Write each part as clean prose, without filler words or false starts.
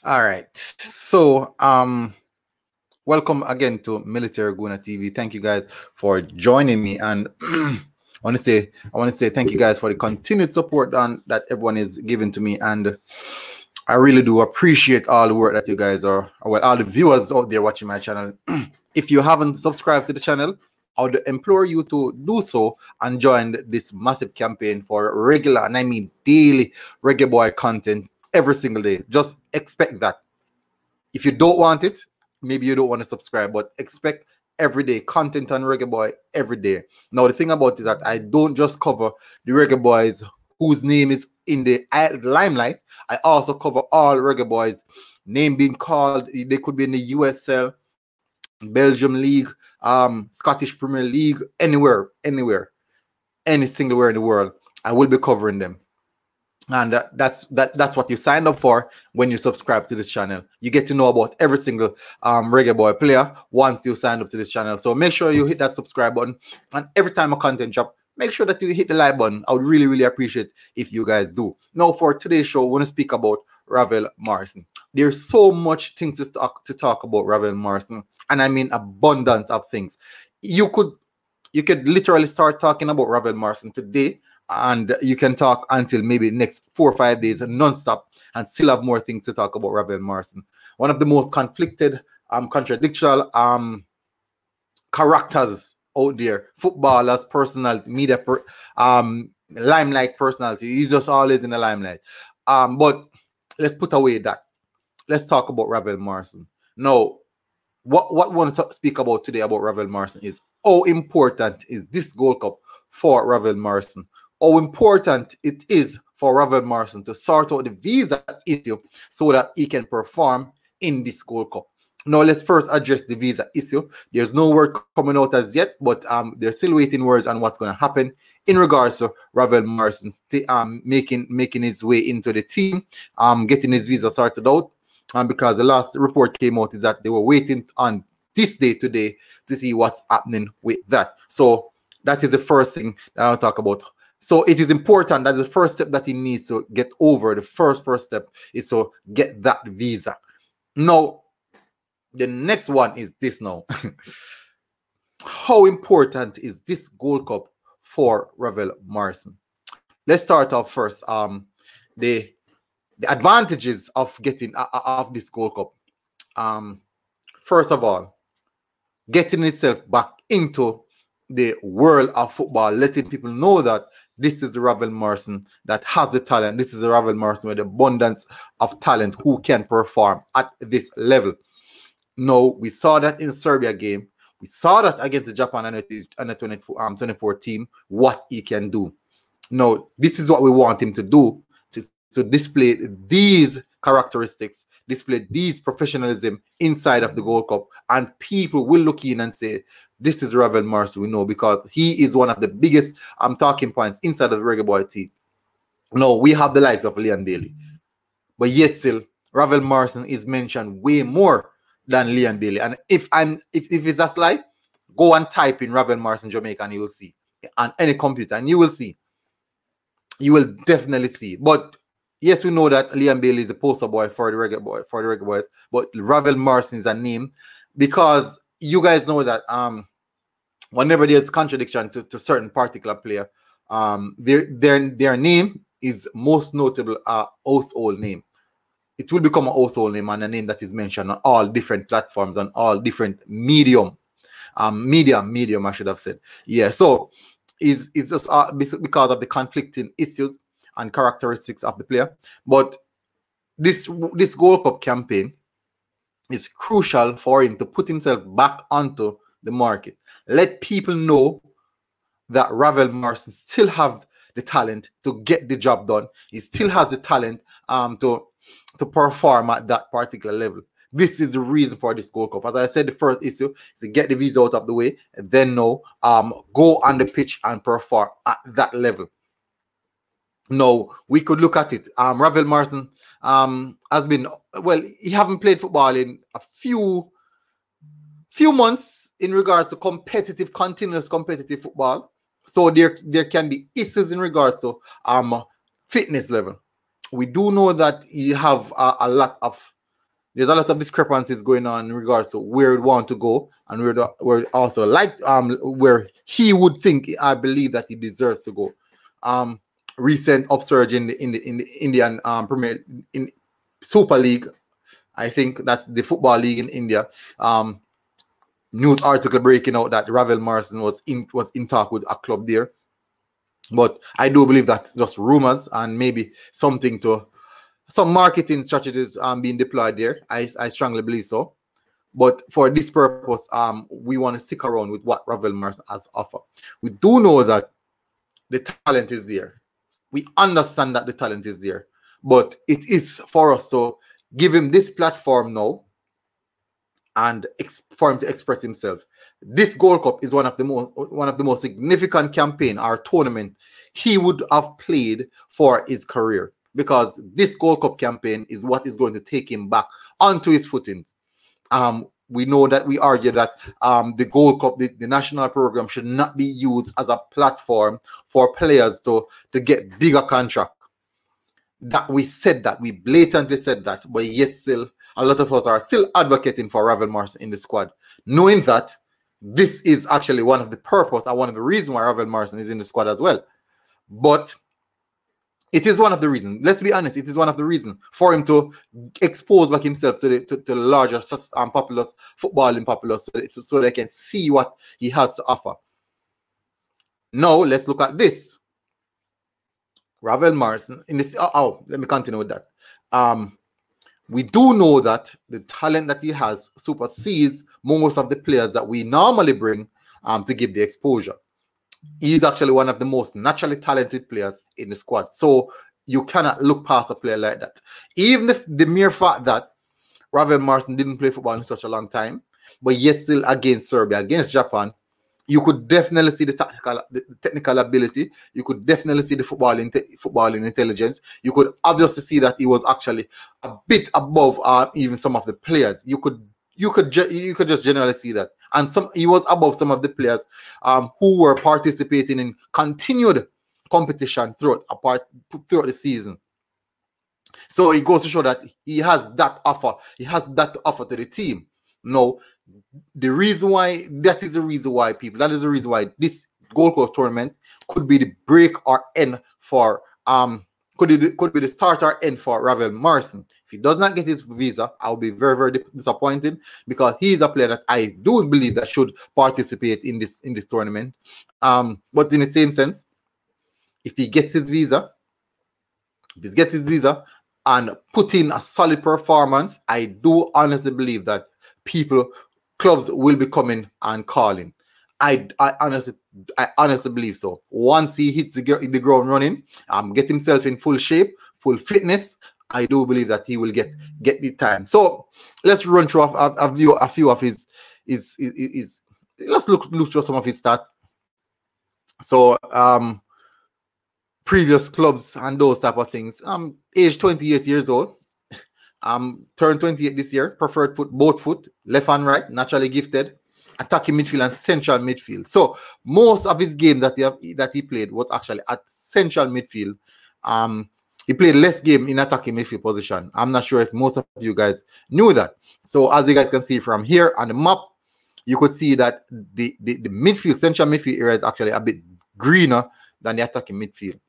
All right. So, welcome again to Military Guna TV. Thank you guys for joining me, and I want to say thank you guys for the continued support that everyone is giving to me, and I really do appreciate all the work that you guys all the viewers out there watching my channel. If you haven't subscribed to the channel, I would implore you to do so and join this massive campaign for regular, and I mean daily, Reggae Boy content every single day. Just expect that. If you don't want it, maybe you don't want to subscribe, but expect everyday content on Reggae Boy every day. Now, the thing about it is that I don't just cover the Reggae Boys whose name is in the limelight. I also cover all Reggae Boys name being called. They could be in the USL, Belgium League, Scottish Premier League, anywhere, any single where in the world. I will be covering them. And that's what you signed up for when you subscribe to this channel. You get to know about every single Reggae Boy player once you sign up to this channel. So make sure you hit that subscribe button, and every time a content drop, make sure that you hit the like button. I would really, really appreciate if you guys do. Now, for today's show, I want to speak about Ravel Morrison. There's so much things to talk about Ravel Morrison, and I mean abundance of things. You could literally start talking about Ravel Morrison today, and you can talk until maybe next 4 or 5 days non-stop and still have more things to talk about Ravel Morrison. One of the most conflicted, contradictory characters out there, footballers, personality, media, limelight personality. He's just always in the limelight. But let's put away that. Let's talk about Ravel Morrison. Now, what I want to speak about today about Ravel Morrison is how important is this Gold Cup for Ravel Morrison. How important it is for Ravel Morrison to sort out the visa issue so that he can perform in this Gold Cup. Now, let's first address the visa issue. There's no word coming out as yet, but they're still waiting words on what's going to happen in regards to Ravel Morrison making his way into the team, getting his visa sorted out. Because the last report came out is that they were waiting on this day today to see what's happening with that. So that is the first thing that I'll talk about. So it is important that the first step that he needs to get over, the first step is to get that visa. Now, the next one is this now. How important is this Gold Cup for Ravel Morrison? Let's start off first. The advantages of getting of this Gold Cup. First of all, getting itself back into the world of football, letting people know that this is the Ravel Morrison that has the talent. This is the Ravel Morrison with abundance of talent who can perform at this level. No, we saw that in Serbia game. We saw that against the Japan under 24 team, what he can do. No, this is what we want him to do, to display these characteristics, display these professionalism inside of the Gold Cup, and people will look in and say, this is Ravel Morrison we know, because he is one of the biggest talking points inside of the Reggae Boy team. No, we have the likes of Leon Bailey, but yet still, Ravel Morrison is mentioned way more than Leon Bailey. And if it's that like, go and type in Ravel Morrison Jamaica and you will see on any computer, and you will see. You will definitely see. But yes, we know that Leon Bailey is a poster boy for the Reggae Boys, but Ravel Morrison is a name because you guys know that whenever there's contradiction to certain particular player, their name is most notable household name. It will become a household name and a name that is mentioned on all different platforms, on all different medium, I should have said. Yeah, so it's just because of the conflicting issues and characteristics of the player. But this Gold Cup campaign is crucial for him to put himself back onto the market. Let people know that Ravel Morrison still have the talent to get the job done. He still has the talent to perform at that particular level. This is the reason for this Gold Cup. As I said, the first issue is to get the visa out of the way, and then go on the pitch and perform at that level. No, we could look at it. Ravel Morrison has been, well, he haven't played football in a few months in regards to continuous competitive football. So there can be issues in regards to fitness level. we do know that you have there's a lot of discrepancies going on in regards to where we want to go and where also like where he would think, I believe that he deserves to go. Recent upsurge in the Indian Premier in Super League, I think that's the football league in India. News article breaking out that Ravel Morrison was in talk with a club there. But I do believe that's just rumors and maybe some marketing strategies being deployed there. I strongly believe so. But for this purpose, we want to stick around with what Ravel Morrison has to offer. We do know that the talent is there. We understand that the talent is there. But it is for us to give him this platform now and for him to express himself. This Gold Cup is one of the most significant campaign or tournament he would have played for his career, because this Gold Cup campaign is what is going to take him back onto his footings. We know that we argue that the Gold Cup, the national program, should not be used as a platform for players to get bigger contract. That we blatantly said that, but yes, still a lot of us are still advocating for Ravel Morrison in the squad, knowing that this is actually one of the purpose and one of the reasons why Ravel Morrison is in the squad as well. But it is one of the reasons. Let's be honest. It is one of the reasons for him to expose back himself to the larger populace, footballing populace, so they can see what he has to offer. Now let's look at this. Ravel Morrison in this. Let me continue with that. We do know that the talent that he has supersedes most of the players that we normally bring to give the exposure. He's actually one of the most naturally talented players in the squad. So you cannot look past a player like that. Even if the mere fact that Ravel Morrison didn't play football in such a long time, but yet still against Serbia, against Japan, you could definitely see the technical ability. You could definitely see the footballing intelligence. You could obviously see that he was actually a bit above even some of the players. You could just generally see that, and he was above some of the players who were participating in continued competition throughout the season. So it goes to show that he has that offer. He has that to offer to the team. No. That is the reason why this Gold Cup tournament could be the break or end for could be the start or end for Ravel Morrison. If he does not get his visa, I'll be very, very disappointed, because he is a player that I do believe that should participate in this tournament. But in the same sense, if he gets his visa, and put in a solid performance, I do honestly believe that clubs will be coming and calling. I honestly believe so. Once he hits the ground running, get himself in full shape, full fitness, I do believe that he will get the time. So let's run through a few of his. Let's look through some of his stats. So previous clubs and those type of things. Age 28 years old. Turned 28 this year. Preferred foot, both foot, left and right, naturally gifted. Attacking midfield and central midfield. So most of his games that he played was actually at central midfield. He played less game in attacking midfield position. I'm not sure if most of you guys knew that. So as you guys can see from here on the map, you could see that the midfield, central midfield area is actually a bit greener than the attacking midfield.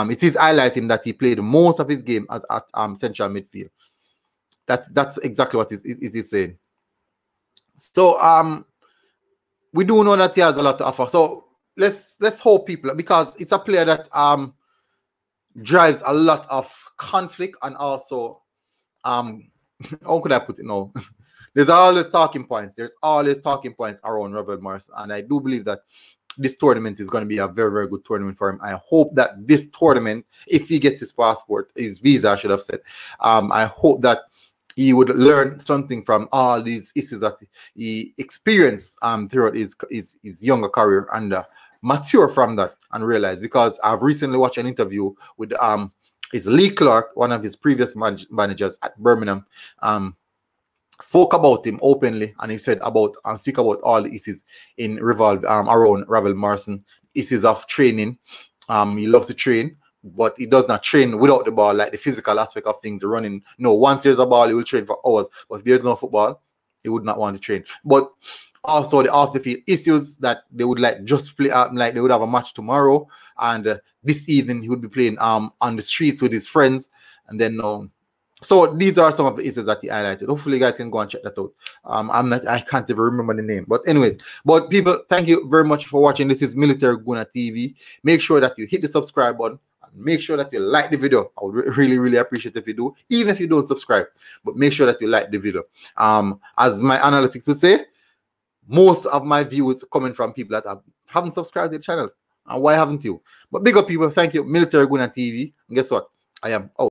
It is highlighting that he played most of his game as at central midfield. That's exactly what it is saying. So we do know that he has a lot to offer. So let's hope people, because it's a player that drives a lot of conflict, and also how could I put it now? There's always talking points. There's always talking points around Ravel Morrison, and I do believe that this tournament is going to be a very, very good tournament for him. I hope that this tournament, if he gets his passport, his visa, I should have said, I hope that he would learn something from all these issues that he experienced throughout his younger career, and mature from that and realize. Because I've recently watched an interview with his Lee Clark, one of his previous managers at Birmingham, spoke about him openly, and he said speak about all the issues around Ravel Morrison, issues of training. He loves to train, but he does not train without the ball, like the physical aspect of things, the running. No, once there's a ball, he will train for hours. But if there's no football, he would not want to train. But also the off the field issues that they would like just play like they would have a match tomorrow, and this evening he would be playing on the streets with his friends, and then so these are some of the issues that he highlighted. Hopefully you guys can go and check that out. I can't even remember the name, but anyways, but people, thank you very much for watching. This is Military Guna TV. Make sure that you hit the subscribe button. Make sure that you like the video. I would really appreciate if you do, even if you don't subscribe, but make sure that you like the video. As my analytics would say, most of my views coming from people that haven't subscribed to the channel. And why haven't you? But big up people, thank you. Military Guna TV. And guess what? I am out.